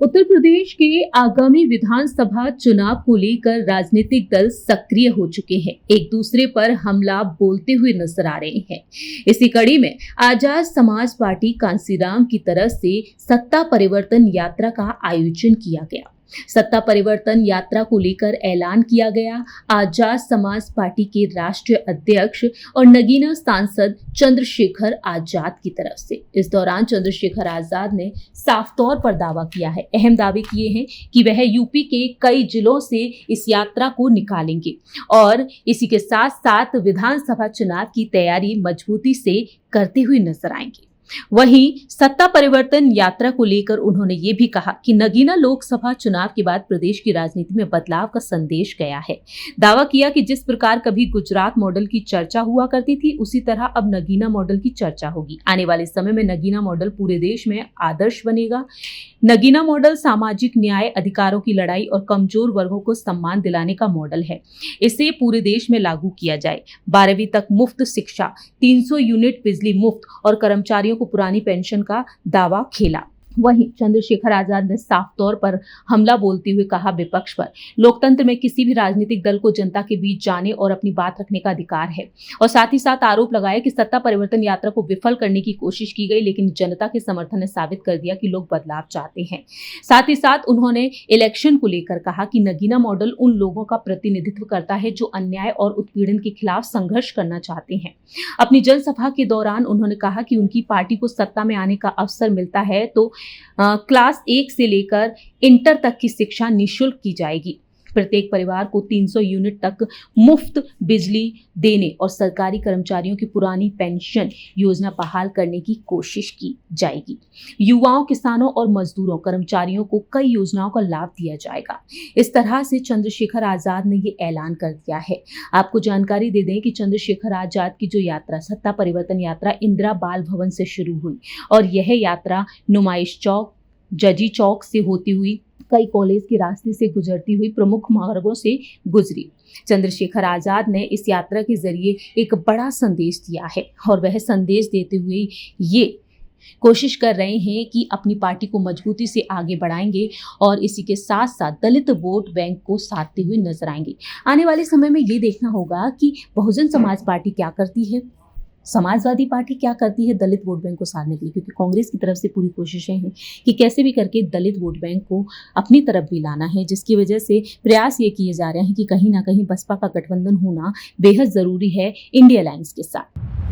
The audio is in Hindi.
उत्तर प्रदेश के आगामी विधानसभा चुनाव को लेकर राजनीतिक दल सक्रिय हो चुके हैं, एक दूसरे पर हमला बोलते हुए नजर आ रहे हैं। इसी कड़ी में आजाद समाज पार्टी कांसीराम की तरफ से सत्ता परिवर्तन यात्रा का आयोजन किया गया। सत्ता परिवर्तन यात्रा को लेकर ऐलान किया गया। आजाद समाज पार्टी के राष्ट्रीय अध्यक्ष और नगीना सांसद चंद्रशेखर आजाद की तरफ से इस दौरान चंद्रशेखर आजाद ने साफ तौर पर दावा किया है, अहम दावे किए हैं कि वह यूपी के कई जिलों से इस यात्रा को निकालेंगे और इसी के साथ साथ विधानसभा चुनाव की तैयारी मजबूती से करते हुए नजर आएंगे। वहीं सत्ता परिवर्तन यात्रा को लेकर उन्होंने ये भी कहा कि नगीना लोकसभा चुनाव के बाद प्रदेश की राजनीति में बदलाव का संदेश गया है। दावा किया कि जिस प्रकार कभी गुजरात मॉडल की चर्चा हुआ करती थी, उसी तरह अब नगीना मॉडल की चर्चा होगी। आने वाले समय में नगीना मॉडल पूरे देश में आदर्श बनेगा। नगीना मॉडल सामाजिक न्याय, अधिकारों की लड़ाई और कमजोर वर्गों को सम्मान दिलाने का मॉडल है। इसे पूरे देश में लागू किया जाए। 12वीं तक मुफ्त शिक्षा, 300 यूनिट बिजली मुफ्त और कर्मचारियों को पुरानी पेंशन का दावा खेला। वहीं चंद्रशेखर आजाद ने साफ तौर पर हमला बोलते हुए कहा, विपक्ष पर लोकतंत्र में किसी भी राजनीतिक दल को जनता के बीच जाने और अपनी बात रखने का अधिकार है। और साथ ही साथ आरोप लगाया कि सत्ता परिवर्तन यात्रा को विफल करने की कोशिश की गई, लेकिन जनता के समर्थन ने साबित कर दिया कि लोग बदलाव चाहते हैं। साथ ही साथ उन्होंने इलेक्शन को लेकर कहा कि नगीना मॉडल उन लोगों का प्रतिनिधित्व करता है जो अन्याय और उत्पीड़न के खिलाफ संघर्ष करना चाहते हैं। अपनी जनसभा के दौरान उन्होंने कहा कि उनकी पार्टी को सत्ता में आने का अवसर मिलता है तो क्लास 1 से लेकर इंटर तक की शिक्षा निःशुल्क की जाएगी। प्रत्येक परिवार को 300 यूनिट तक मुफ्त बिजली देने और सरकारी कर्मचारियों की पुरानी पेंशन योजना बहाल करने की कोशिश की जाएगी। युवाओं, किसानों और मजदूरों, कर्मचारियों को कई योजनाओं का लाभ दिया जाएगा। इस तरह से चंद्रशेखर आजाद ने ये ऐलान कर दिया है। आपको जानकारी दे दें कि चंद्रशेखर आजाद की जो यात्रा, सत्ता परिवर्तन यात्रा, इंदिरा बाल भवन से शुरू हुई और यह यात्रा नुमाइश चौक, जजी चौक से होती हुई कई कॉलेज के रास्ते से गुजरती हुई प्रमुख मार्गों से गुजरी। चंद्रशेखर आजाद ने इस यात्रा के जरिए एक बड़ा संदेश दिया है और वह संदेश देते हुए ये कोशिश कर रहे हैं कि अपनी पार्टी को मजबूती से आगे बढ़ाएंगे और इसी के साथ साथ दलित वोट बैंक को साधते हुए नजर आएंगे। आने वाले समय में ये देखना होगा कि बहुजन समाज पार्टी क्या करती है, समाजवादी पार्टी क्या करती है दलित वोट बैंक को साधने के लिए, क्योंकि कांग्रेस की तरफ से पूरी कोशिशें हैं कि कैसे भी करके दलित वोट बैंक को अपनी तरफ भी लाना है, जिसकी वजह से प्रयास ये किए जा रहे हैं कि कहीं ना कहीं बसपा का गठबंधन होना बेहद जरूरी है इंडिया अलायंस के साथ।